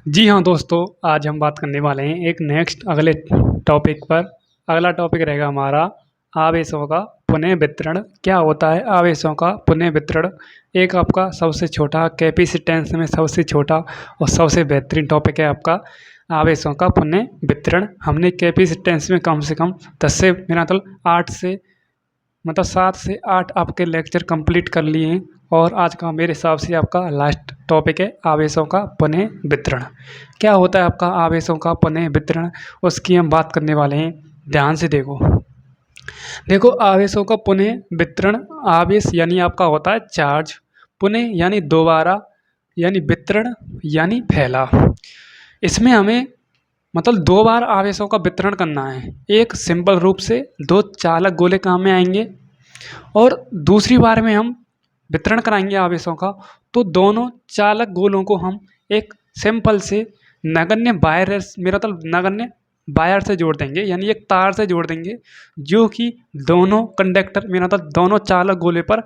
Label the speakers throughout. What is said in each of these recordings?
Speaker 1: जी हाँ दोस्तों, आज हम बात करने वाले हैं एक नेक्स्ट अगले टॉपिक पर। अगला टॉपिक रहेगा हमारा आवेशों का पुनः वितरण। क्या होता है आवेशों का पुनः वितरण? एक आपका सबसे छोटा कैपेसिटेंस में सबसे छोटा और सबसे बेहतरीन टॉपिक है आपका आवेशों का पुनः वितरण। हमने कैपेसिटेंस में कम से कम 10 से मेरा मतलब 8 से मतलब 7 से 8 आपके लेक्चर कंप्लीट कर लिए हैं और आज का मेरे हिसाब से आपका लास्ट टॉपिक है आवेशों का पुनः वितरण। क्या होता है आपका आवेशों का पुनः वितरण, उसकी हम बात करने वाले हैं। ध्यान से देखो देखो आवेशों का पुनः वितरण। आवेश यानी आपका होता है चार्ज, पुनः यानी दोबारा, यानी वितरण यानी फैलाव। इसमें हमें मतलब दो बार आवेशों का वितरण करना है। एक सिंपल रूप से दो चालक गोले काम में आएंगे और दूसरी बार में हम वितरण कराएंगे आवेशों का, तो दोनों चालक गोलों को हम एक सिंपल से नगण्य वायर मेरा मतलब नगण्य वायर से जोड़ देंगे, यानी एक तार से जोड़ देंगे जो कि दोनों कंडक्टर मेरा मतलब दोनों चालक गोले पर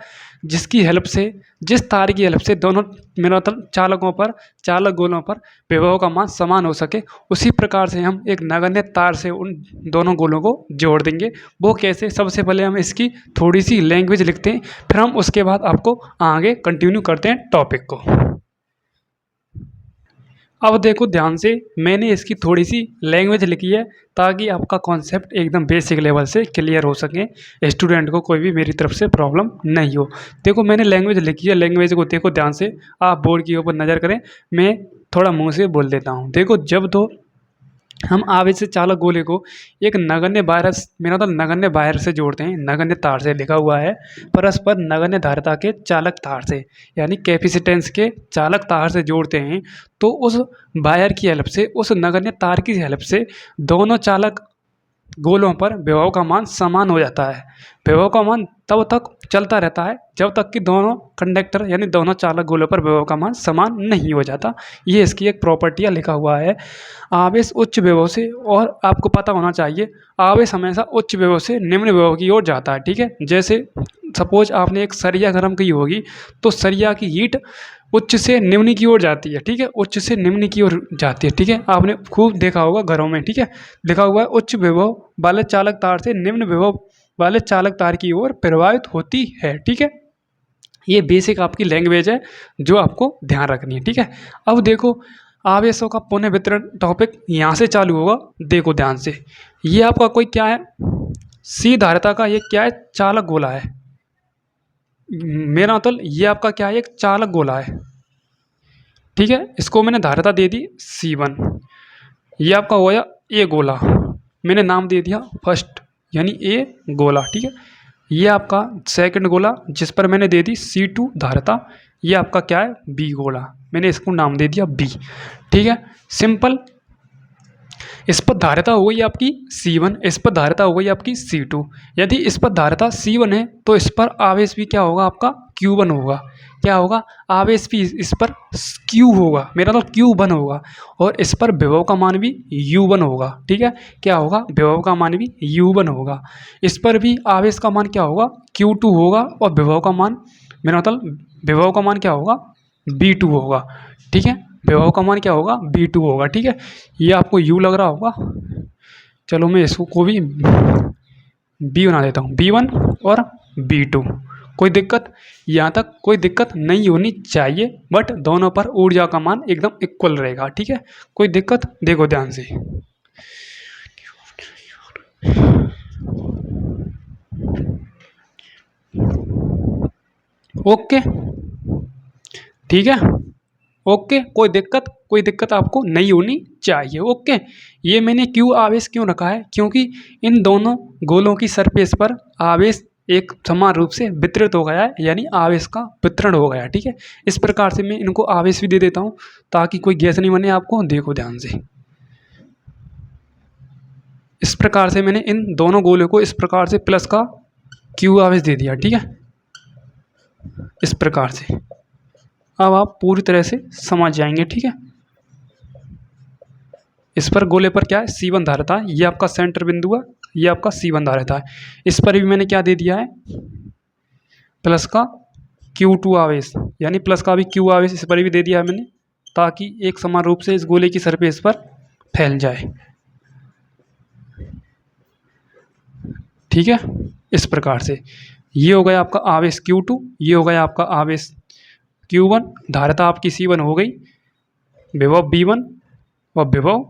Speaker 1: जिसकी हेल्प से जिस तार की हेल्प से दोनों मेरा मतलब चालक गोलों पर विभव का मान समान हो सके, उसी प्रकार से हम एक नगण्य तार से उन दोनों गोलों को जोड़ देंगे। वो कैसे? सबसे पहले हम इसकी थोड़ी सी लैंग्वेज लिखते हैं, फिर हम उसके बाद आपको आगे कंटिन्यू करते हैं टॉपिक को। अब देखो ध्यान से, मैंने इसकी थोड़ी सी लैंग्वेज लिखी है ताकि आपका कॉन्सेप्ट एकदम बेसिक लेवल से क्लियर हो सके, स्टूडेंट को कोई भी मेरी तरफ से प्रॉब्लम नहीं हो। देखो मैंने लैंग्वेज लिखी है, लैंग्वेज को देखो ध्यान से, आप बोर्ड के ऊपर नज़र करें, मैं थोड़ा मुंह से बोल देता हूँ। देखो जब तो हम आवेश से चालक गोले को एक नगण्य वायरस मेरा तो नगण्य वायर से जोड़ते हैं, नगण्य तार से लिखा हुआ है, परस्पर नगण्य धारिता के चालक तार से यानी कैपेसिटेंस के चालक तार से जोड़ते हैं, तो उस वायर की हेल्प से उस नगण्य तार की हेल्प से दोनों चालक गोलों पर विभव का मान समान हो जाता है। विभव का मान तब तक चलता रहता है जब तक कि दोनों कंडक्टर यानी दोनों चालक गोलों पर विभव का मान समान नहीं हो जाता। ये इसकी एक प्रॉपर्टियाँ लिखा हुआ है। आवेश उच्च विभव से, और आपको पता होना चाहिए आवेश हमेशा उच्च विभव से निम्न विभव की ओर जाता है। ठीक है, जैसे सपोज आपने एक सरिया गर्म की होगी तो सरिया की हीट उच्च से निम्न की ओर जाती है। ठीक है, उच्च से निम्न की ओर जाती है। ठीक है, आपने खूब देखा होगा घरों में। ठीक है, लिखा हुआ है उच्च विभव वाले चालक तार से निम्न विभव वाले चालक तार की ओर प्रवाहित होती है। ठीक है, ये बेसिक आपकी लैंग्वेज है जो आपको ध्यान रखनी है। ठीक है, अब देखो आवेशों का पुनः वितरण टॉपिक यहाँ से चालू होगा। देखो ध्यान से, ये आपका कोई क्या है, सी धारिता का ये क्या है, चालक गोला है। मेरा मतलब ये आपका क्या है, एक चालक गोला है। ठीक है, इसको मैंने धारिता दे दी C1। ये आपका हो गया ए गोला, मैंने नाम दे दिया फर्स्ट यानी ए गोला। ठीक है, ये आपका सेकंड गोला जिस पर मैंने दे दी C2 धारिता, ये आपका क्या है, बी गोला, मैंने इसको नाम दे दिया बी। ठीक है, सिंपल। इस पर धारिता हो गई आपकी C1, इस पर धारिता हो गई आपकी C2। यदि इस पर धारिता C1 है तो इस पर आवेश भी क्या होगा, आपका Q1 होगा। क्या होगा, आवेश भी इस पर Q होगा, मेरा तो Q1 होगा, और इस पर विभव का मान भी U1 होगा। ठीक है, क्या होगा, विभव का मान भी U1 होगा। इस पर भी आवेश का मान क्या होगा, Q2 होगा, और विभव का मान मेरा मतलब विभव का मान क्या होगा, B2 होगा। ठीक है, विभव का मान क्या होगा, B2 होगा। ठीक है, ये आपको U लग रहा होगा, चलो मैं इसको को भी B बना देता हूँ, B1 और B2। कोई दिक्कत, यहाँ तक कोई दिक्कत नहीं होनी चाहिए, बट दोनों पर ऊर्जा का मान एकदम इक्वल रहेगा। ठीक है, कोई दिक्कत, देखो ध्यान से। ओके, ठीक है, ओके, कोई दिक्कत आपको नहीं होनी चाहिए। ओके, ये मैंने क्यों आवेश क्यों रखा है, क्योंकि इन दोनों गोलों की सरफेस पर आवेश एक समान रूप से वितरित हो गया है, यानी आवेश का वितरण हो गया। ठीक है, इस प्रकार से मैं इनको आवेश भी दे देता हूँ ताकि कोई गैस नहीं बने आपको। देखो ध्यान से, इस प्रकार से मैंने इन दोनों गोलों को इस प्रकार से प्लस का क्यू आवेश दे दिया। ठीक है, इस प्रकार से अब आप पूरी तरह से समझ जाएंगे। ठीक है, इस पर गोले पर क्या है, C1 धारिता है, ये आपका सेंटर बिंदु है, ये आपका C1 धारिता है। इस पर भी मैंने क्या दे दिया है, प्लस का Q2 आवेश, यानी प्लस का भी Q आवेश इस पर भी दे दिया है मैंने। ताकि एक समान रूप से इस गोले की सरफेस पर फैल जाए। ठीक है, इस प्रकार से ये हो गया आपका आवेश Q2, ये हो गया आपका आवेश Q1, धारिता आपकी C1 हो गई, विभव V1 और विभव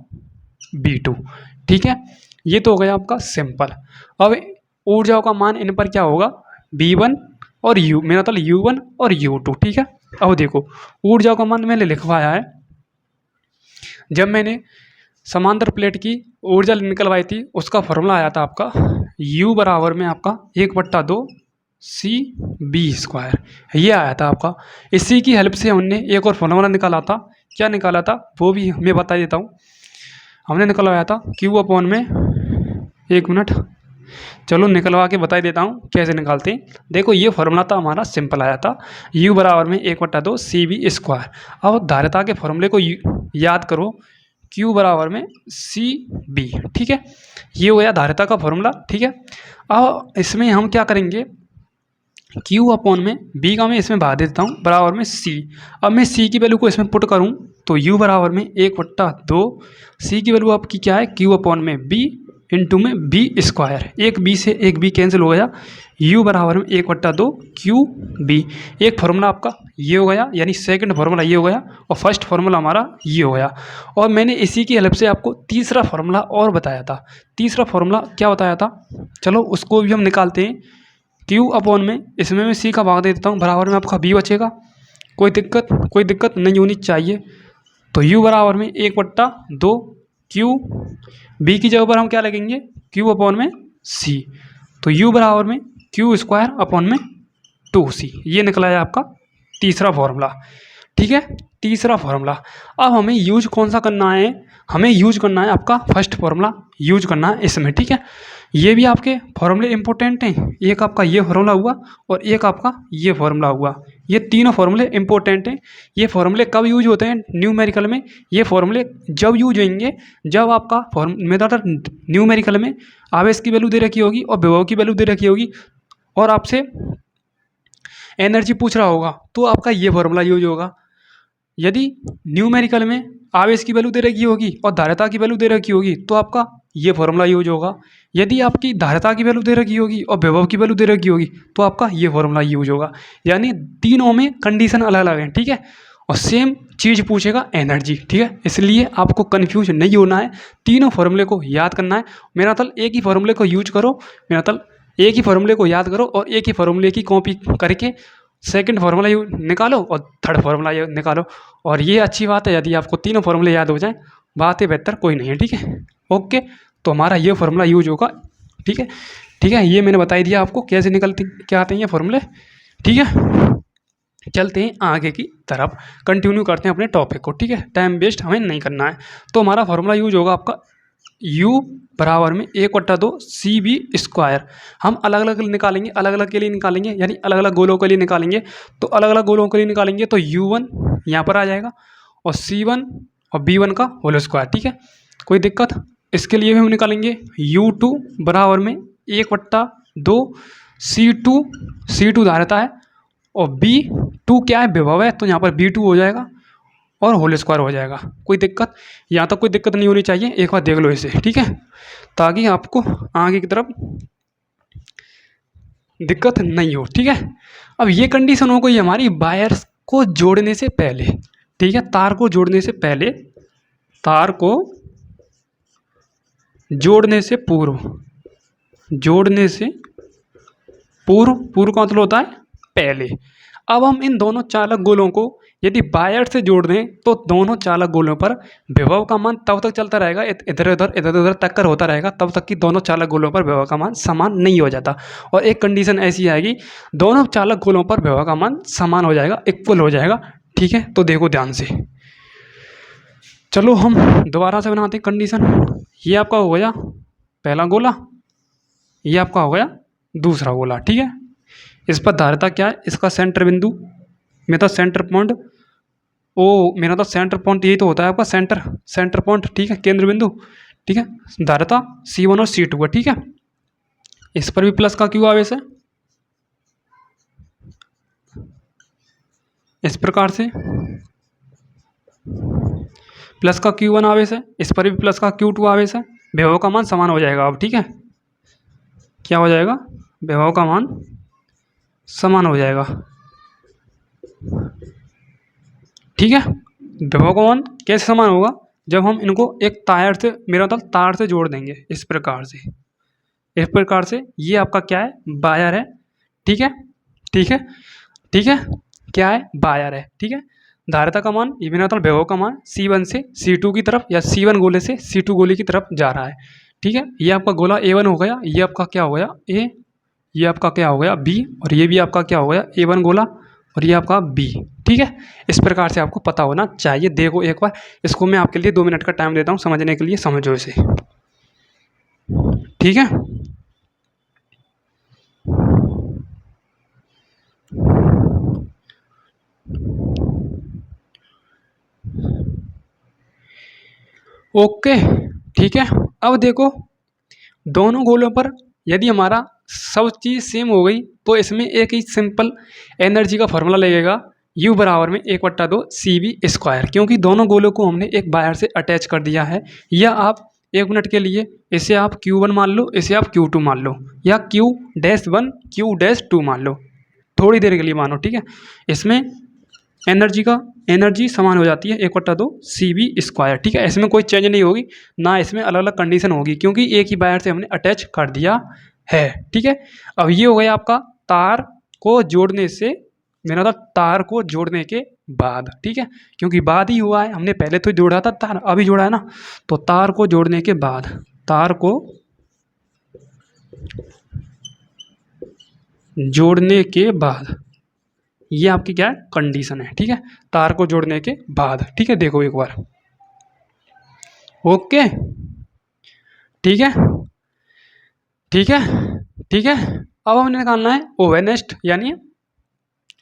Speaker 1: V2। ठीक है, ये तो हो गया आपका सिंपल। अब ऊर्जाओं का मान इन पर क्या होगा, V1 और U, मेरा मतलब U1 और U2। ठीक है, अब देखो ऊर्जाओं का मान मैंने लिखवाया है। जब मैंने समांतर प्लेट की ऊर्जा निकलवाई थी उसका फॉर्मूला आया था आपका U बराबर में आपका 1/2 CB², ये आया था आपका। इसी की हेल्प से हमने एक और फॉर्मूला निकाला था। क्या निकाला था वो भी मैं बता देता हूँ। हमने निकलवाया था Q में, एक मिनट चलो निकलवा के बता देता हूँ कैसे निकालते हैं। देखो ये फॉर्मूला था हमारा, सिंपल आया था U बराबर में 1/2 CB²। अब धारिता के फॉर्मूले को याद करो, Q बराबर में CB। ठीक है, ये हो गया धारिता का फॉर्मूला। ठीक है, अब इसमें हम क्या करेंगे, Q में B का मैं इसमें बढ़ा देता हूँ बराबर में C। अब मैं C की वैल्यू को इसमें पुट करूँ तो U बराबर में 1/2 C की वैल्यू आपकी क्या है, Q में B इंटू में B²। एक B से एक B कैंसिल हो गया, U बराबर में 1/2 QB। एक फार्मूला आपका ये हो गया, यानी सेकंड फार्मूला ये हो गया और फर्स्ट फार्मूला हमारा ये हो गया। और मैंने इसी की हेल्प से आपको तीसरा फार्मूला और बताया था। तीसरा फार्मूला क्या बताया था, चलो उसको भी हम निकालते हैं। Q में इसमें मैं C का भाग दे देता हूँ, बराबर में आपका B बचेगा। कोई दिक्कत नहीं होनी चाहिए। तो U बराबर में 1/2 Q, B की जगह पर हम क्या लगेंगे, Q में C। तो U बराबर में Q² में 2C। ये निकला है आपका तीसरा फॉर्मूला। ठीक है, तीसरा फॉर्मूला। अब हमें यूज कौन सा करना है, हमें यूज करना है आपका फर्स्ट फॉर्मूला यूज करना है इसमें। ठीक है, ये भी आपके फॉर्मूले इंपॉर्टेंट हैं। एक आपका ये फॉर्मूला हुआ और एक आपका ये फॉर्मूला हुआ, ये तीनों फॉर्मूले इंपॉर्टेंट हैं। ये फॉर्मूले कब यूज होते हैं न्यूमेरिकल में, ये फॉर्मूले जब यूज होंगे जब आपका मेथड न्यूमेरिकल में आवेश की वैल्यू दे रखी होगी और विभव की वैल्यू दे रखी होगी और आपसे एनर्जी पूछ रहा होगा, तो आपका ये फॉर्मूला यूज होगा। यदि न्यूमेरिकल में आवेश की वैल्यू दे रखी होगी और धारिता की वैल्यू दे रखी होगी तो आपका ये फॉर्मूला यूज होगा। यदि आपकी धारिता की वैल्यू दे रखी होगी और विभव की वैल्यू दे रखी होगी तो आपका ये फॉर्मूला यूज होगा। यानी तीनों में कंडीशन अलग अलग है। ठीक है, और सेम चीज़ पूछेगा एनर्जी। ठीक है, इसलिए आपको कन्फ्यूज नहीं होना है, तीनों फॉर्मूले को याद करना है। मेरा मतलब एक ही फॉर्मूले को यूज करो, मेरा मतलब एक ही फॉर्मूले को याद करो और एक ही फॉर्मूले की कॉपी करके सेकंड फार्मूला निकालो और थर्ड फार्मूला निकालो। और ये अच्छी बात है, यदि आपको तीनों फार्मूले याद हो जाएं बात है, बेहतर कोई नहीं है। ठीक है, ओके, तो हमारा ये फार्मूला यूज होगा। ठीक है, ठीक है, ये मैंने बता ही दिया आपको कैसे निकलते क्या आते हैं ये फार्मूले। ठीक है, चलते हैं आगे की तरफ, कंटिन्यू करते हैं अपने टॉपिक को। ठीक है, टाइम वेस्ट हमें नहीं करना है। तो हमारा फार्मूला यूज होगा आपका U बराबर में 1/2 CB²। हम अलग अलग निकालेंगे, अलग अलग के लिए निकालेंगे, यानी अलग अलग गोलों के लिए निकालेंगे। तो अलग अलग गोलों के लिए निकालेंगे तो U1 यहाँ पर आ जाएगा और C1 और B1 का होल स्क्वायर। ठीक है, कोई दिक्कत, इसके लिए भी हम निकालेंगे U2 बराबर में 1/2 C2 धारिता है और B2 क्या है, विभव है, तो यहाँ पर B2 हो जाएगा और होल स्क्वायर हो जाएगा। कोई दिक्कत, यहाँ तक कोई दिक्कत नहीं होनी चाहिए, एक बार देख लो इसे। ठीक है, ताकि आपको आगे की तरफ दिक्कत नहीं हो। ठीक है, अब ये कंडीशन हो गई हमारी वायर्स को जोड़ने से पहले। ठीक है, तार को जोड़ने से पहले, तार को जोड़ने से पूर्व, जोड़ने से पूर्व का मतलब होता है पहले। अब हम इन दोनों चालक गोलों को यदि वायर से जोड़ दें तो दोनों चालक गोलों पर विभव का मान तब तक चलता रहेगा, इधर उधर टक्कर होता रहेगा, तब तक कि दोनों चालक गोलों पर विभव का मान समान नहीं हो जाता। और एक कंडीशन ऐसी आएगी, दोनों चालक गोलों पर विभव का मान समान हो जाएगा, इक्वल हो जाएगा। ठीक है, तो देखो ध्यान से, चलो हम दोबारा से बनाते हैं कंडीशन। ये आपका हो गया पहला गोला, ये आपका हो गया दूसरा गोला। ठीक है, इस पर धारिता क्या है, इसका सेंटर बिंदु, मेरा सेंटर पॉइंट, मेरा तो सेंटर पॉइंट यही तो होता है आपका सेंटर पॉइंट। ठीक है, केंद्र बिंदु। ठीक है, धारिता C1 और C2 है। ठीक है, इस पर भी प्लस का क्यू आवेश है, इस प्रकार से प्लस का Q1 आवेश है, इस पर भी प्लस का Q2 आवेश है, विभव का मान समान हो जाएगा अब। ठीक है, क्या हो जाएगा, विभव का मान समान हो जाएगा। ठीक है, विभव का मान कैसे समान होगा, जब हम इनको एक तार से, मेरा मतलब तार से जोड़ देंगे इस प्रकार से, इस प्रकार से। ये आपका क्या है, वायर है। ठीक है, ठीक है, ठीक है, क्या है, वायर है। ठीक है, धारिता का मान, ये मेरा मतलब विभव का मान C1 से C2 की तरफ, या C1 गोले से C2 गोले की तरफ जा रहा है। ठीक है, ये आपका गोला A1 हो गया, ये आपका क्या हो गया A, ये आपका क्या हो गया B, और ये भी आपका क्या हो गया A1 गोला, और ये आपका B। ठीक है, इस प्रकार से आपको पता होना चाहिए। देखो एक बार इसको मैं आपके लिए 2 मिनट का टाइम देता हूँ समझने के लिए, समझो इसे। ठीक है, ओके। ठीक है, अब देखो दोनों गोलों पर यदि हमारा सब चीज़ सेम हो गई तो इसमें एक ही सिंपल एनर्जी का फॉर्मूला लगेगा, U बराबर में 1/2 CV², क्योंकि दोनों गोलों को हमने एक वायर से अटैच कर दिया है। या आप 1 मिनट के लिए इसे आप Q1 मान लो, इसे आप Q2 मान लो, या Q-1 Q-2 मान लो, थोड़ी देर के लिए मानो। ठीक है, इसमें एनर्जी समान हो जाती है 1/2 CV²। ठीक है, इसमें कोई चेंज नहीं होगी, ना इसमें अलग अलग कंडीशन होगी, क्योंकि एक ही वायर से हमने अटैच कर दिया है। ठीक है, अब ये हो गया आपका तार को जोड़ने से, मेरा था तार को जोड़ने के बाद। ठीक है, क्योंकि बाद ही हुआ है, हमने पहले तो जोड़ा था तार, अभी जोड़ा है ना, तो तार को जोड़ने के बाद, तार को जोड़ने के बाद, ये आपकी क्या है, कंडीशन है। ठीक है, तार को जोड़ने के बाद। ठीक है, देखो एक बार, ओके। ठीक है, ठीक है, ठीक है, अब हमें निकालना है ओवेनेस्ट, यानी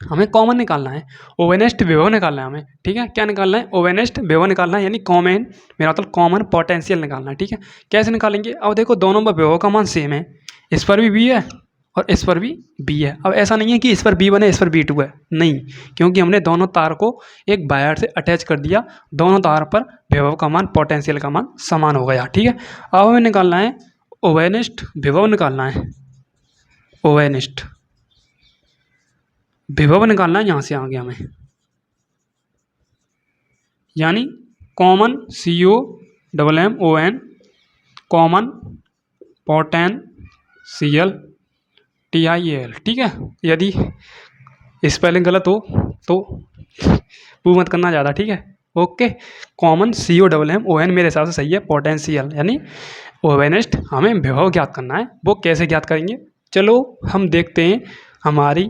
Speaker 1: हमें कॉमन निकालना है, ओवेनेस्ट विभव निकालना है हमें। ठीक है, क्या निकालना है, ओवेनेस्ट विभव निकालना है, यानी कॉमन, मेरा मतलब कॉमन पोटेंशियल निकालना है। ठीक है, कैसे निकालेंगे, अब देखो दोनों में विभव का मान सेम है, इस पर भी B है और इस पर भी B है। अब ऐसा नहीं है कि इस पर B1 है इस पर B2 है, नहीं, क्योंकि हमने दोनों तार को एक वायर से अटैच कर दिया, दोनों तार पर विभव का मान, पोटेंशियल का मान समान हो गया। ठीक है, अब हमें निकालना है ओवेनेस्ट विभव निकालना है, ओवेनेस्ट विभव निकालना है यहाँ से आगे हमें, यानी common COMMON, common potential TIAL। ठीक है, यदि स्पेलिंग गलत हो तो वो मत करना ज़्यादा। ठीक है, ओके, कॉमन COMMON मेरे हिसाब से सही है, पोटेंशियल यानी ओवेनेस्ट। हमें विभव ज्ञात करना है, वो कैसे ज्ञात करेंगे, चलो हम देखते हैं हमारी,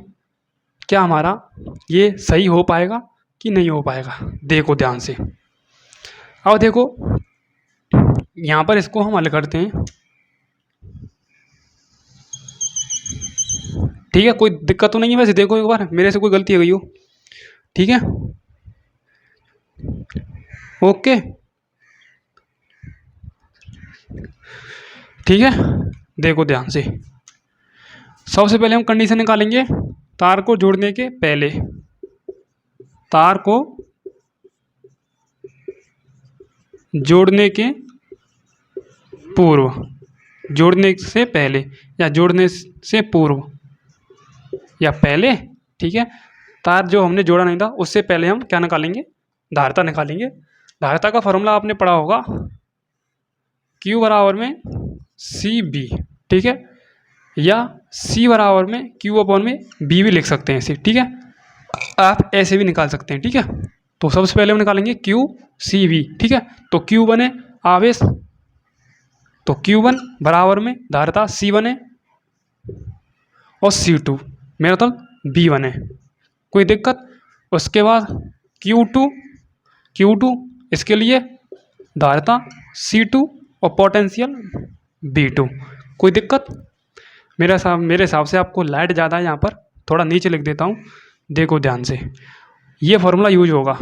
Speaker 1: क्या हमारा ये सही हो पाएगा कि नहीं हो पाएगा। देखो ध्यान से, अब देखो यहाँ पर इसको हम हल करते हैं। ठीक है, कोई दिक्कत तो नहीं है वैसे, देखो एक बार मेरे से कोई गलती हो गई हो। ठीक है, ओके, ठीक है, देखो ध्यान से, सबसे पहले हम कंडीशन निकालेंगे तार को जोड़ने के पहले, तार को जोड़ने के पूर्व, जोड़ने से पहले या जोड़ने से पूर्व या पहले। ठीक है, तार जो हमने जोड़ा नहीं था उससे पहले हम क्या निकालेंगे, धारिता निकालेंगे। धारिता का फॉर्मूला आपने पढ़ा होगा, Q बराबर में CB। ठीक है, या C बराबर में Q/में B भी लिख सकते हैं इसे। ठीक है, आप ऐसे भी निकाल सकते हैं। ठीक है, तो सबसे पहले हम निकालेंगे QCB। ठीक है, तो Q1 है आवेश, तो Q1 बराबर में धारिता C1 है और C2 मेरा मतलब B1 है, कोई दिक्कत। उसके बाद Q2 इसके लिए धारिता C2 और पोटेंशियल B2, कोई दिक्कत। मेरे हिसाब से आपको लाइट ज़्यादा है यहाँ पर, थोड़ा नीचे लिख देता हूँ, देखो ध्यान से, ये फॉर्मूला यूज होगा।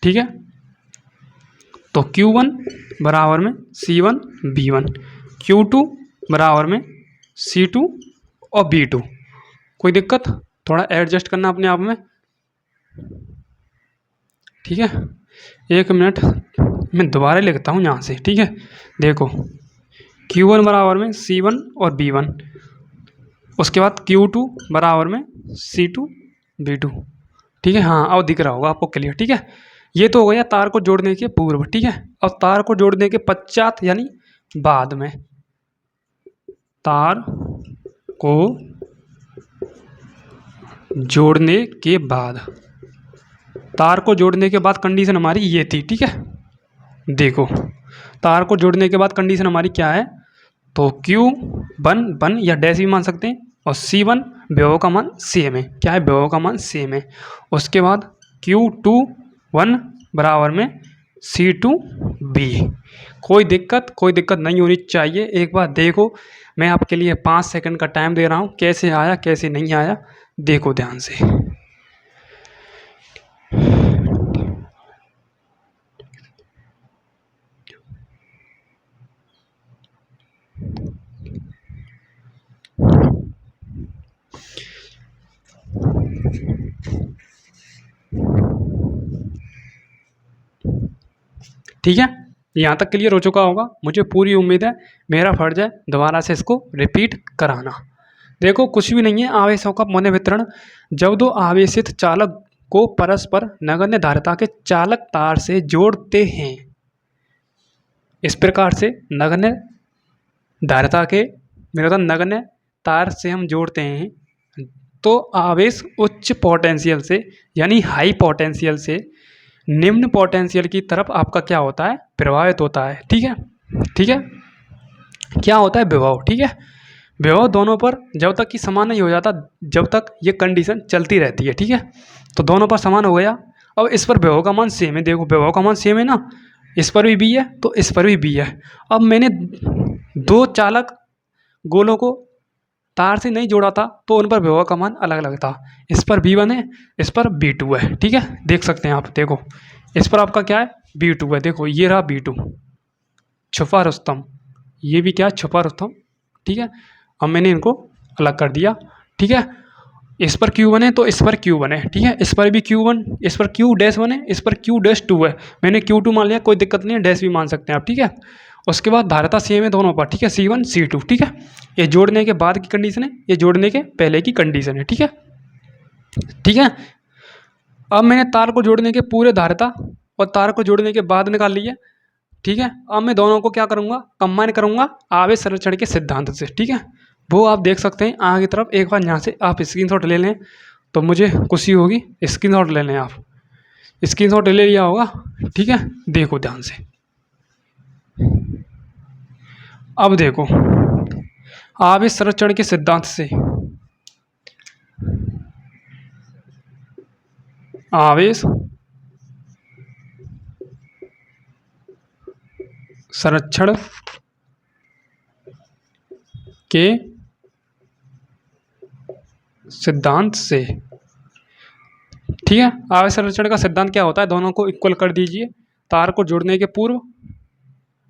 Speaker 1: ठीक है, तो Q1 बराबर में C1 B1, Q2 बराबर में C2 और B2, कोई दिक्कत, थोड़ा एडजस्ट करना अपने आप में। ठीक है, एक मिनट, मैं दोबारा लिखता हूँ यहाँ से, ठीक है। देखो Q1 बराबर में C1 और B1, उसके बाद Q2 बराबर में C2 B2, ठीक है। हाँ अब दिख रहा होगा आपको क्लियर, ठीक है। ये तो हो गया तार को जोड़ने के पूर्व, ठीक है। और तार को जोड़ने के पश्चात यानी बाद में, तार को जोड़ने के बाद, तार को जोड़ने के बाद कंडीशन हमारी ये थी, ठीक है। देखो तार को जोड़ने के बाद कंडीशन हमारी क्या है, तो Q1 या डैश भी मान सकते हैं, और C1 विभव का मान सेम है, क्या है, विभव का मान सेम है। उसके बाद Q21 बराबर में C2B। कोई दिक्कत नहीं होनी चाहिए। एक बार देखो, मैं आपके लिए 5 सेकंड का टाइम दे रहा हूँ, कैसे आया कैसे नहीं आया देखो ध्यान से। ठीक है, यहाँ तक क्लियर हो चुका होगा, मुझे पूरी उम्मीद है। मेरा फर्ज है दोबारा से इसको रिपीट कराना। देखो कुछ भी नहीं है, आवेशों का पुनः वितरण। जब दो आवेशित चालक को परस्पर नगण्य धारिता के चालक तार से जोड़ते हैं, इस प्रकार से नगण्य धारिता के विरोधन नगण्य तार से हम जोड़ते हैं, तो आवेश उच्च पोटेंशियल से यानी हाई पोटेंशियल से निम्न पोटेंशियल की तरफ आपका क्या होता है, प्रभावित होता है, ठीक है। ठीक है, क्या होता है, विभव, ठीक है। विभव दोनों पर जब तक कि समान नहीं हो जाता, जब तक ये कंडीशन चलती रहती है, ठीक है। तो दोनों पर समान हो गया। अब इस पर विभव का मान सेम है, देखो विभव का मान सेम है ना, इस पर भी बी है तो इस पर भी बी है। अब मैंने दो चालक गोलों को तार से नहीं जोड़ा था, तो उन पर विभव का मान अलग अलग था। इस पर B1 है, इस पर B2 है, ठीक है। देख सकते हैं आप, देखो इस पर आपका क्या है, B2 है। देखो ये रहा B2, छुपा रुस्तम, ये भी क्या है, छुपा रुस्तम, ठीक है। अब मैंने इनको अलग कर दिया, ठीक है। इस पर Q1 है तो इस पर Q1 है, ठीक है। इस पर भी Q1, इस पर Q-1 है, इस पर Q-2 है। मैंने Q2 मान लिया, कोई दिक्कत नहीं है, डैश भी मान सकते हैं आप, ठीक है। उसके बाद धारिता सेम है दोनों पर, ठीक है, C1 C2, ठीक है। ये जोड़ने के बाद की कंडीशन है, ये जोड़ने के पहले की कंडीशन है, ठीक है। ठीक है, अब मैंने तार को जोड़ने के पूरे धारिता और तार को जोड़ने के बाद निकाल लिया, ठीक है। अब मैं दोनों को क्या करूँगा, कंबाइन करूँगा आवेश संरक्षण के सिद्धांत से, ठीक है। वो आप देख सकते हैं आगे की तरफ। एक बार यहाँ से आप स्क्रीनशॉट ले लें तो मुझे खुशी होगी। स्क्रीनशॉट ले लें आप, स्क्रीनशॉट ले लिया होगा, ठीक है। देखो ध्यान से, अब देखो आवेश संरक्षण के सिद्धांत से, आवेश संरक्षण के सिद्धांत से, ठीक है। आवेश संरक्षण का सिद्धांत क्या होता है, दोनों को इक्वल कर दीजिए, तार को जोड़ने के पूर्व,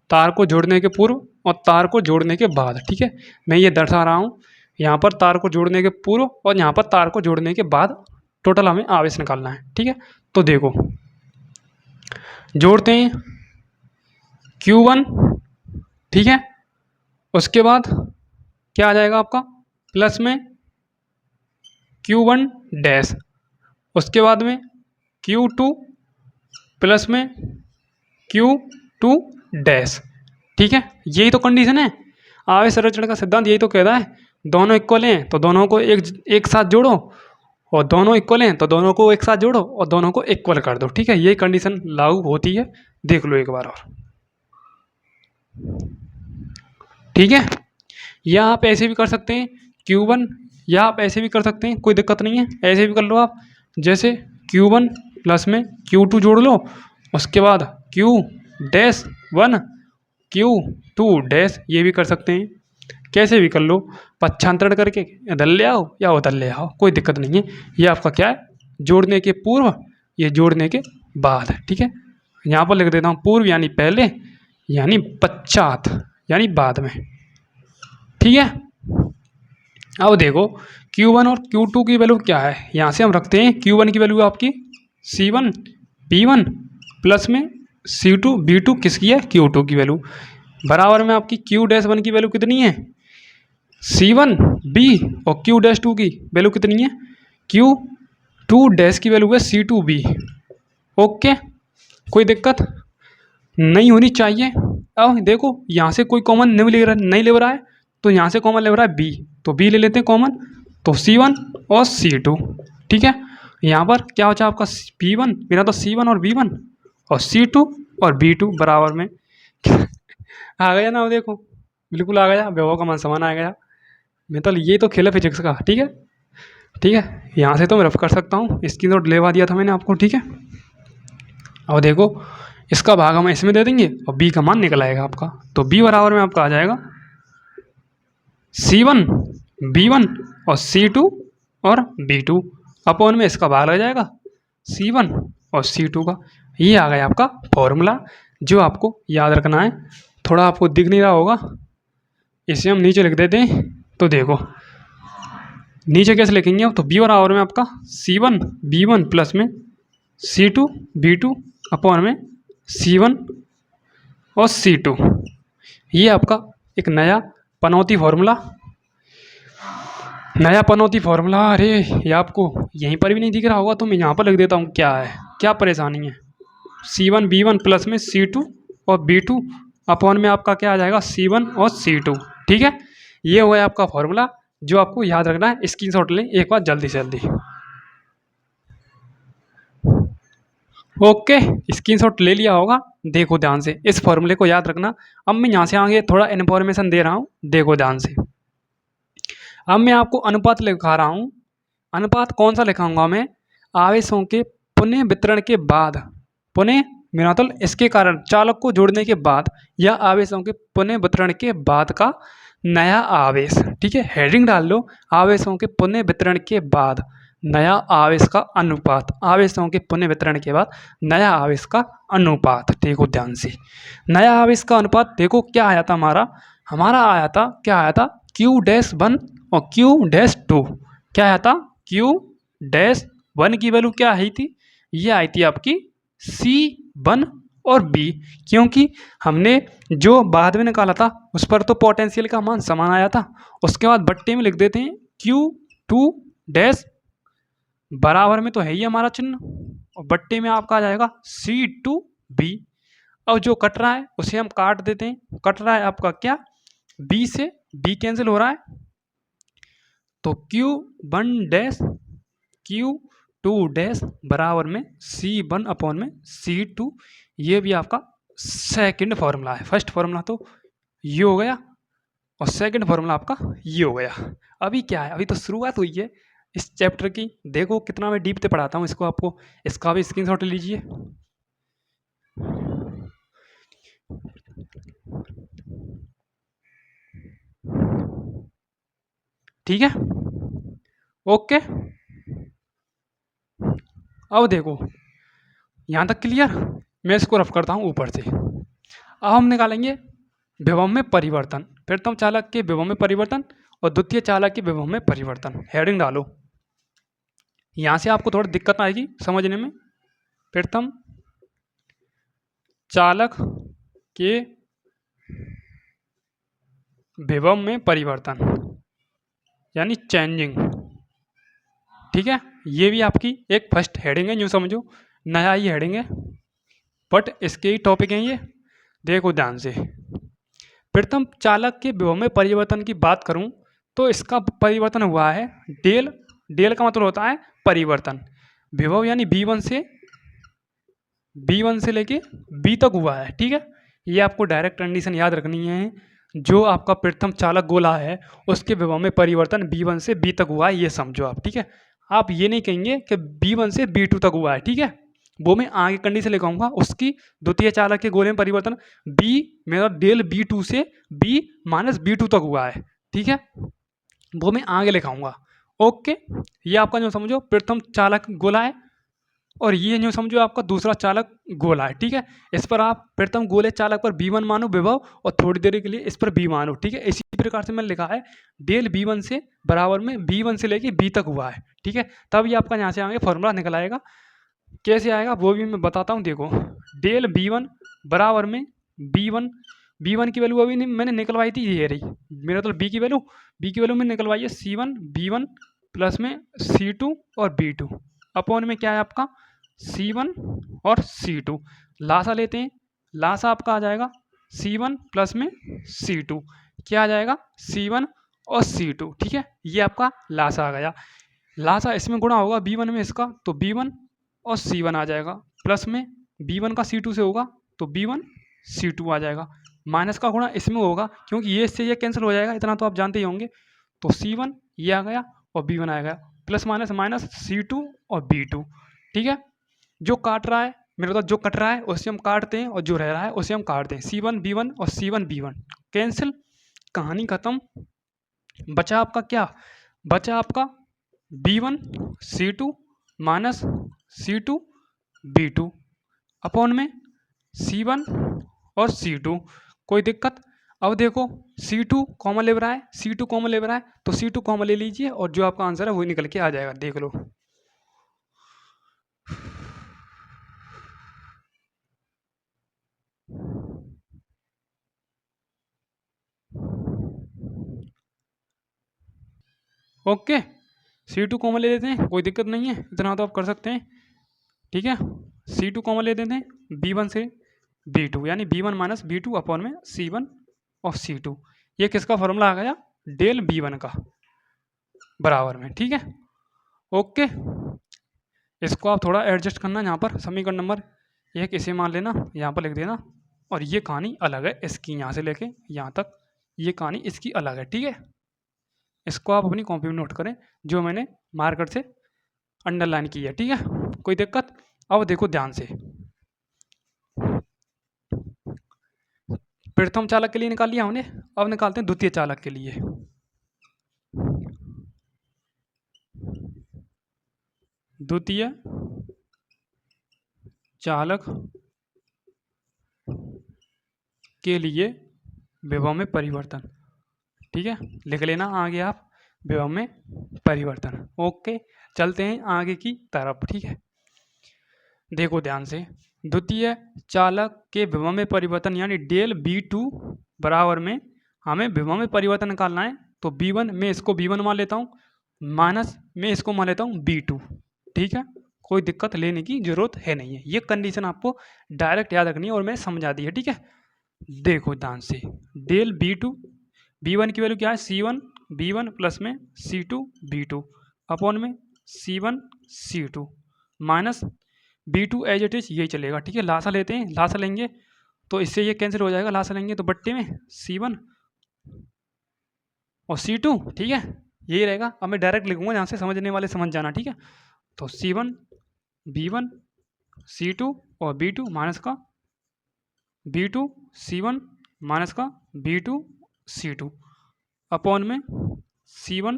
Speaker 1: तार को जोड़ने के पूर्व और तार को जोड़ने के बाद, ठीक है। मैं ये दर्शा रहा हूँ, यहाँ पर तार को जोड़ने के पूर्व और यहाँ पर तार को जोड़ने के बाद टोटल हमें आवेश निकालना है, ठीक है। तो देखो जोड़ते हैं Q1, ठीक है। उसके बाद क्या आ जाएगा आपका, प्लस में Q1 डैश, उसके बाद में Q2 प्लस में Q2 डैश, ठीक है। यही तो कंडीशन है, आवेश संरक्षण का सिद्धांत यही तो कहता है। दोनों इक्वल हैं तो दोनों को एक साथ जोड़ो, और दोनों इक्वल हैं तो दोनों को एक साथ जोड़ो और दोनों को इक्वल कर दो, ठीक है। ये कंडीशन लागू होती है, देख लो एक बार और, ठीक है। या आप ऐसे भी कर सकते हैं Q1, या आप ऐसे भी कर सकते हैं, कोई दिक्कत नहीं है, ऐसे भी कर लो आप। जैसे Q1 प्लस में Q2 जोड़ लो, उसके बाद Q-1 Q2 डैश, ये भी कर सकते हैं, कैसे भी कर लो, पक्षांतरण करके इधर ले आओ या उधर ले आओ, कोई दिक्कत नहीं है। ये आपका क्या है, जोड़ने के पूर्व, ये जोड़ने के बाद, ठीक है। यहाँ पर लिख देता हूँ पूर्व यानी पहले, यानी पश्चात यानी बाद में, ठीक है। अब देखो Q1 और Q2 की वैल्यू क्या है, यहाँ से हम रखते हैं Q1 की वैल्यू आपकी C1 P1 प्लस में C2 B2 किसकी है, Q2 की वैल्यू, बराबर में आपकी Q-1 की वैल्यू कितनी है, C1 B, और Q-2 की वैल्यू कितनी है, Q2 की वैल्यू है C2 B। ओके, कोई दिक्कत नहीं होनी चाहिए। अब देखो यहाँ से कोई कॉमन नहीं ले रहा है, तो यहाँ से कॉमन ले रहा है B, तो B ले लेते हैं कॉमन, तो C1 और C2, ठीक है। यहाँ पर क्या हो जाए आपका P1, मेरा तो C1 और B1, और C2 और B2 बराबर में आ गया ना, वो देखो बिल्कुल आ गया, विभव का मान समान आ गया। मैं तो ये तो खेल है फिजिक्स का, ठीक है ठीक है। यहाँ से तो मैं रफ कर सकता हूँ, स्क्रीनशॉट लेवा दिया था मैंने आपको, ठीक है। और देखो इसका भाग हम इसमें दे देंगे और B का मान निकल आएगा आपका, तो B बराबर में आपका आ जाएगा C1 B1 और C2 और B2 अपॉन में इसका भाग लग जाएगा C1 और C2 का। ये आ गया आपका फॉर्मूला जो आपको याद रखना है। थोड़ा आपको दिख नहीं रहा होगा, इसे हम नीचे लिख देते हैं, तो देखो नीचे कैसे लिखेंगे, तो B बराबर में आपका C1 B1 प्लस में C2 B2 अपॉन में C1 और C2। ये आपका एक नया पनौती फार्मूला, अरे ये आपको यहीं पर भी नहीं दिख रहा होगा तो मैं यहाँ पर लिख देता हूँ, क्या है, क्या परेशानी है। C1 B1 प्लस में C2 और B2 अपॉन में आपका क्या आ जाएगा C1 और C2, ठीक है। ये हुआ है आपका फॉर्मूला जो आपको याद रखना है। स्क्रीनशॉट लें एक बार जल्दी से जल्दी। ओके, स्क्रीनशॉट ले लिया होगा, देखो ध्यान से इस फॉर्मूले को याद रखना। अब मैं यहाँ से आगे थोड़ा इन्फॉर्मेशन दे रहा हूँ, देखो ध्यान से। अब मैं आपको अनुपात लिखा रहा हूँ। अनुपात कौन सा लिखाऊंगा मैं, आवेशों के पुनः वितरण के बाद, पुनः मेरा मतलब इसके कारण चालक को जोड़ने के बाद, या आवेशों के पुनः वितरण के बाद का नया आवेश, ठीक है। हेडिंग डाल लो, आवेशों के पुनः वितरण के बाद नया आवेश का अनुपात, आवेशों के पुनः वितरण के बाद नया आवेश का अनुपात। देखो ध्यान से, नया आवेश का अनुपात देखो क्या आया था हमारा आया था, क्या आया था, Q-1 और Q-2। क्या आया था, Q-1 की वैल्यू क्या आई थी, ये आई थी आपकी C1 और B, क्योंकि हमने जो बाद में निकाला था उस पर तो पोटेंशियल का मान समान आया था। उसके बाद बट्टे में लिख देते हैं Q2 बराबर में तो है ही हमारा चिन्ह, और बट्टे में आपका आ जाएगा C2B। अब जो कट रहा है उसे हम काट देते हैं, कट रहा है आपका क्या, B से B कैंसिल हो रहा है, तो Q1 Q2 बराबर में C1 अपॉन में C2। ये भी आपका सेकंड फार्मूला है। फर्स्ट फार्मूला तो ये हो गया और सेकंड फार्मूला आपका ये हो गया। अभी क्या है, अभी तो शुरुआत हुई है इस चैप्टर की। देखो कितना मैं डीप से पढ़ाता हूँ इसको आपको, इसका भी स्क्रीनशॉट लीजिए। ठीक है, ओके। अब देखो यहाँ तक क्लियर, मैं इसको रफ करता हूँ ऊपर से। अब हम निकालेंगे विभव में परिवर्तन, प्रथम चालक के विभव में परिवर्तन और द्वितीय चालक के विभव में परिवर्तन। हेडिंग डालो, यहाँ से आपको थोड़ा दिक्कत आएगी समझने में। प्रथम चालक के विभव में परिवर्तन यानी चेंजिंग, ठीक है। ये भी आपकी एक फर्स्ट हेडिंग है, यूँ समझो नया ही हेडिंग है, बट इसके ही टॉपिक हैं ये। देखो ध्यान से, प्रथम चालक के विभव में परिवर्तन की बात करूं तो इसका परिवर्तन हुआ है डेल का मतलब होता है परिवर्तन। विभव यानी B1 से लेके B तक हुआ है, ठीक है। ये आपको डायरेक्ट कंडीशन याद रखनी है। जो आपका प्रथम चालक गोला है उसके विभव में परिवर्तन B1 से B तक हुआ है, ये समझो आप, ठीक है। आप ये नहीं कहेंगे कि B1 से B2 तक हुआ है, ठीक है, वो मैं आगे कंडीशन लिखाऊंगा। उसकी द्वितीय चालक के गोले में परिवर्तन B मेरा डेल B2 से B माइनस B2 तक हुआ है, ठीक है, वो मैं आगे लिखाऊंगा। ओके, ये आपका जो समझो प्रथम चालक गोला है और ये जो समझो आपका दूसरा चालक गोला है, ठीक है। इस पर आप प्रथम गोले चालक पर B1 मानो विभव और थोड़ी देर के लिए इस पर B मानो, ठीक है। इसी प्रकार से मैंने लिखा है डेल B1 से बराबर में B1 से लेके B तक हुआ है, ठीक है। तब ये आपका यहाँ से आगे फॉर्मूला निकल आएगा। कैसे आएगा वो भी मैं बताता हूँ। देखो डेल B1 बराबर में B1, B1 की वैल्यू अभी नहीं मैंने निकलवाई थी, ये रही मेरा मतलब बी की वैल्यू मैंने निकलवाई है C1 B1 प्लस में C2 और B2 अपॉन में क्या है आपका C1 और C2। लासा लेते हैं, लासा आपका आ जाएगा C1 प्लस में C2, क्या आ जाएगा C1 और C2, ठीक है, ये आपका लासा आ गया। लासा इसमें गुणा होगा B1 में इसका, तो B1 और C1 आ जाएगा, प्लस में B1 का C2 से होगा तो B1 C2 आ जाएगा, माइनस का गुणा इसमें होगा क्योंकि ये इससे ये कैंसिल हो जाएगा, इतना तो आप जानते ही होंगे। तो C1 ये आ गया और B1 आ गया, प्लस माइनस माइनस C2 और B2, ठीक है। जो काट रहा है मेरे मतलब जो कट रहा है उसे हम काटते हैं और जो रह रहा है उसे हम काटते हैं, C1 B1 और C1 B1 कैंसिल, कहानी खत्म। बचा आपका क्या, बचा आपका B1 C2 minus C2 B2 upon में C1 और C2, कोई दिक्कत। अब देखो C2 कॉमन ले रहा है, C2 कॉमन ले रहा है तो C2 कॉमन ले लीजिए और जो आपका आंसर है वही निकल के आ जाएगा, देख लो। ओके, C2 कॉमन ले लेते हैं, कोई दिक्कत नहीं है, इतना तो आप कर सकते हैं, ठीक है। C2 कॉमन ले देते हैं B1 से B2, यानी B1 माइनस B2 अपॉन में C1 और C2, ये किसका फॉर्मूला आ गया, डेल B1 का बराबर में, ठीक है। ओके, इसको आप थोड़ा एडजस्ट करना, यहाँ पर समीकरण नंबर 1 इसे मान लेना, यहाँ पर लिख देना, और ये कहानी अलग है इसकी, यहाँ से लेके यहाँ तक ये कहानी इसकी अलग है, ठीक है। इसको आप अपनी कॉपी में नोट करें जो मैंने मार्कर से अंडरलाइन की है, ठीक है, कोई दिक्कत। अब देखो ध्यान से, प्रथम चालक के लिए निकाल लिया हमने, अब निकालते हैं द्वितीय चालक के लिए। द्वितीय चालक के लिए विभव में परिवर्तन, ठीक है, लिख लेना आगे आप विभव में परिवर्तन। ओके, चलते हैं आगे की तरफ, ठीक है। देखो ध्यान से, द्वितीय चालक के विभव में परिवर्तन यानी डेल B2 बराबर में हमें विभव में परिवर्तन निकालना है, तो B1 में इसको B1 मान लेता हूँ, माइनस में इसको मान लेता हूँ B2, ठीक है, कोई दिक्कत लेने की जरूरत है नहीं है, ये कंडीशन आपको डायरेक्ट याद रखनी है और मैं समझा दी है, ठीक है। देखो ध्यान से, डेल B2 B1 की वैल्यू क्या है C1 B1 प्लस में C2 B2 अपॉन में C1 C2 minus B2 as it is यही चलेगा, ठीक है। लासा लेते हैं, लासा लेंगे तो इससे ये कैंसिल हो जाएगा, लासा लेंगे तो बट्टे में C1 और C2, ठीक है, यही रहेगा। अब मैं डायरेक्ट लिखूंगा, यहाँ से समझने वाले समझ जाना, ठीक है। तो C1 B1 C2 और B2 माइनस का B2 C1 माइनस का B2 C2 अपॉन में C1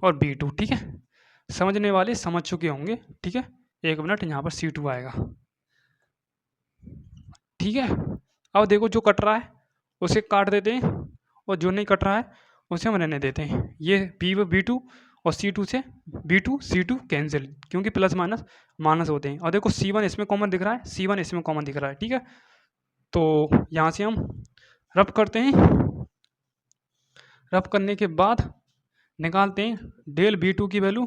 Speaker 1: और B2, ठीक है, समझने वाले समझ चुके होंगे, ठीक है। एक मिनट, यहाँ पर C2 आएगा, ठीक है। अब देखो जो कट रहा है उसे काट देते हैं और जो नहीं कट रहा है उसे हम रहने देते हैं, ये B2 और C2 से B2 C2 कैंसिल, क्योंकि प्लस माइनस माइनस होते हैं। और देखो C1 इसमें कॉमन दिख रहा है, C1 इसमें कॉमन दिख रहा है, ठीक है। तो यहाँ से हम रब करते हैं, रब करने के बाद निकालते हैं डेल B2 की वैल्यू,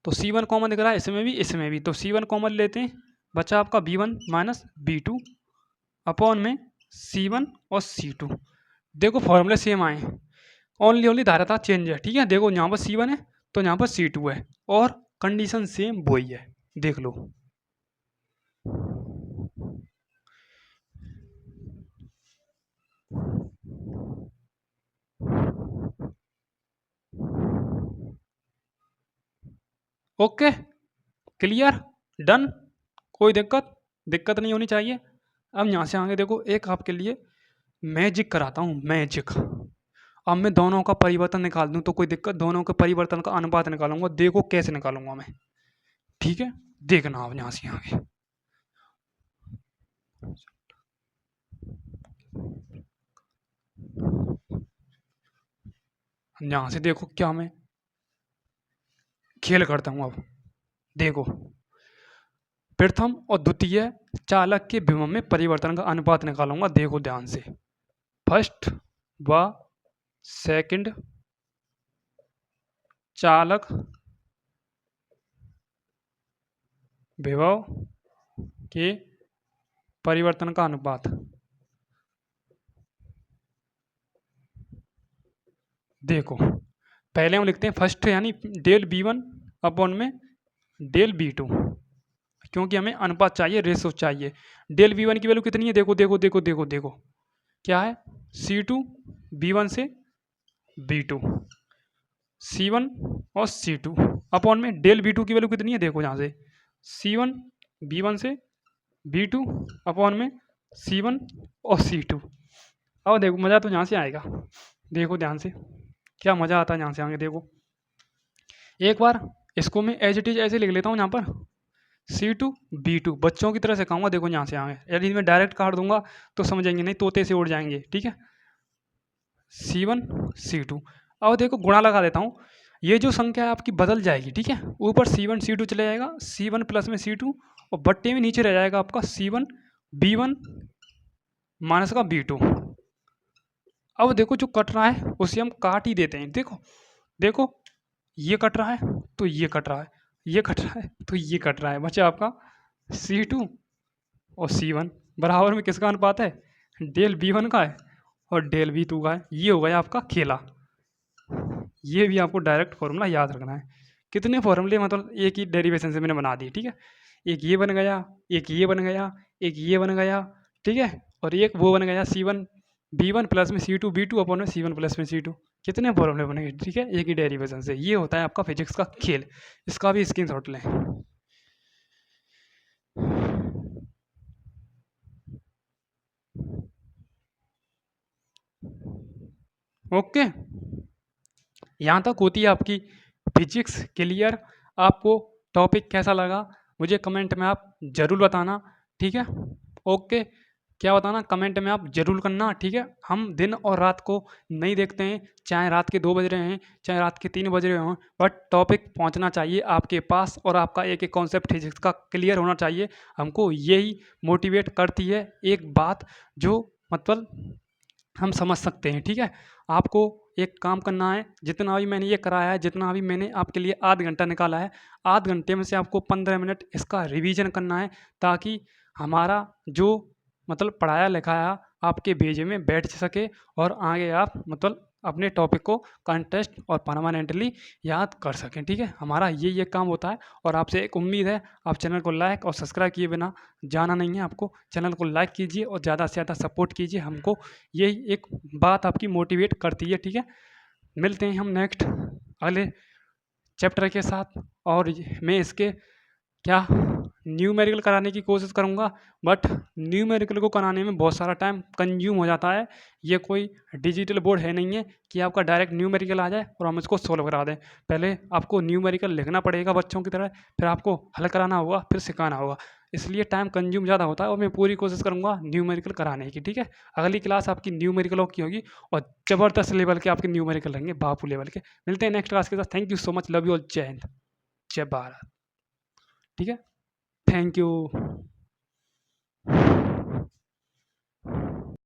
Speaker 1: तो C1 कॉमन दिख रहा है इसमें भी तो C1 कॉमन लेते हैं, बचा आपका B1 माइनस B2 अपॉन में C1 और C2। देखो फॉर्मूले सेम आए, ओनली धारिता चेंज है, ठीक है। देखो यहाँ पर C1 है तो यहाँ पर C2 है और कंडीशन सेम वही है, देख लो। ओके, क्लियर, डन, कोई दिक्कत नहीं होनी चाहिए। अब यहाँ से आगे देखो, एक आपके लिए मैजिक कराता हूँ, मैजिक। अब मैं दोनों का परिवर्तन निकाल दूँ तो कोई दिक्कत, दोनों के परिवर्तन का अनुपात निकालूंगा, देखो कैसे निकालूंगा मैं, ठीक है। देखना आप यहाँ से आगे, यहाँ से देखो क्या मैं खेल करता हूँ अब, देखो प्रथम और द्वितीय चालक के विभव में परिवर्तन का अनुपात निकालूंगा। देखो ध्यान से, फर्स्ट व सेकंड चालक विभव के परिवर्तन का अनुपात। देखो पहले हम लिखते हैं फर्स्ट यानी डेल B1 अपॉन में डेल B2, क्योंकि हमें अनुपात चाहिए, रेशो चाहिए। डेल B1 की वैल्यू कितनी है, देखो देखो देखो देखो देखो क्या है, C2 B1 से B2, C1 और C2 अपॉन में डेल B2 की वैल्यू कितनी है, देखो यहाँ से C1 B1 से B2 अपॉन में C1 और C2। अब देखो मज़ा तो यहाँ से आएगा, देखो ध्यान से क्या मज़ा आता है यहाँ से आगे। देखो एक बार इसको मैं एज इट इज ऐसे लिख लेता हूँ, यहाँ पर C2 B2 बच्चों की तरह से कहूँगा। देखो यहाँ से आगे यदि मैं डायरेक्ट काट दूंगा तो समझेंगे नहीं, तोते से उड़ जाएंगे, ठीक है। C1 C2, अब देखो गुणा लगा देता हूँ, ये जो संख्या है आपकी बदल जाएगी, ठीक है। ऊपर C1 C2 चले जाएगा, C1 प्लस में C2, और बट्टे में नीचे रह जाएगा आपका C1 B1 माइनस का B2। अब देखो जो कट रहा है उसे हम काट ही देते हैं। देखो देखो ये कट रहा है तो ये कट रहा है, ये कट रहा है तो ये कट रहा है, बचा आपका C2 और C1 बराबर में किसका अनुपात है, डेल B1 का है और डेल B2 का है। ये हो गया आपका खेला। ये भी आपको डायरेक्ट फॉर्मूला याद रखना है। कितने फॉर्मूले मतलब एक ही डेरिवेशन से मैंने बना दिए, ठीक है। एक ये बन गया, एक ये बन गया, एक ये बन गया, ठीक है, और एक वो बन गया C1 B1 प्लस में C2 B2 अपॉन में C1 प्लस में C2। कितने फॉर्मूले बनेंगे, ठीक है, एक ही डेरिवेशन से। ये होता है आपका फिजिक्स का खेल। इसका भी स्क्रीनशॉट लें। ओके, यहाँ तक होती है आपकी फिजिक्स क्लियर। आपको टॉपिक कैसा लगा मुझे कमेंट में आप ज़रूर बताना, ठीक है। ओके, क्या बताना कमेंट में आप ज़रूर करना, ठीक है। हम दिन और रात को नहीं देखते हैं, चाहे रात के 2 बज रहे हैं चाहे रात के 3 बज रहे हों, बट टॉपिक पहुंचना चाहिए आपके पास और आपका एक एक कॉन्सेप्ट फिजिक्स का क्लियर होना चाहिए। हमको यही मोटिवेट करती है एक बात जो मतलब हम समझ सकते हैं, ठीक है। आपको एक काम करना है, जितना भी मैंने ये कराया है, जितना भी मैंने आपके लिए आध घंटा निकाला है, आध घंटे में से आपको 15 मिनट इसका रिवीजन करना है, ताकि हमारा जो मतलब पढ़ाया लिखाया आपके भेजे में बैठ सके और आगे आप मतलब अपने टॉपिक को कंटेस्ट और परमानेंटली याद कर सकें, ठीक है। हमारा ये काम होता है और आपसे एक उम्मीद है, आप चैनल को लाइक और सब्सक्राइब किए बिना जाना नहीं है। आपको चैनल को लाइक कीजिए और ज़्यादा से ज़्यादा सपोर्ट कीजिए, हमको यही एक बात आपकी मोटिवेट करती है, ठीक है। मिलते हैं हम नेक्स्ट अगले चैप्टर के साथ, और मैं इसके क्या न्यूमेरिकल कराने की कोशिश करूँगा, बट न्यूमेरिकल को कराने में बहुत सारा टाइम कंज्यूम हो जाता है। ये कोई डिजिटल बोर्ड है नहीं है कि आपका डायरेक्ट न्यूमेरिकल आ जाए और हम इसको सोल्व करा दें। पहले आपको न्यूमेरिकल लिखना पड़ेगा बच्चों की तरह, फिर आपको हल कराना होगा, फिर सिखाना होगा, इसलिए टाइम कंज्यूम ज़्यादा होता है। और मैं पूरी कोशिश करूँगा न्यूमेरिकल कराने की, ठीक है। अगली क्लास आपकी न्यूमेरिकलों की होगी और ज़बरदस्त लेवल के आपके न्यूमेरिकल रहेंगे, बापू लेवल के। मिलते हैं नेक्स्ट क्लास के साथ। Thank you so much, love you all, जय हिंद, जय भारत, ठीक है। Thank you.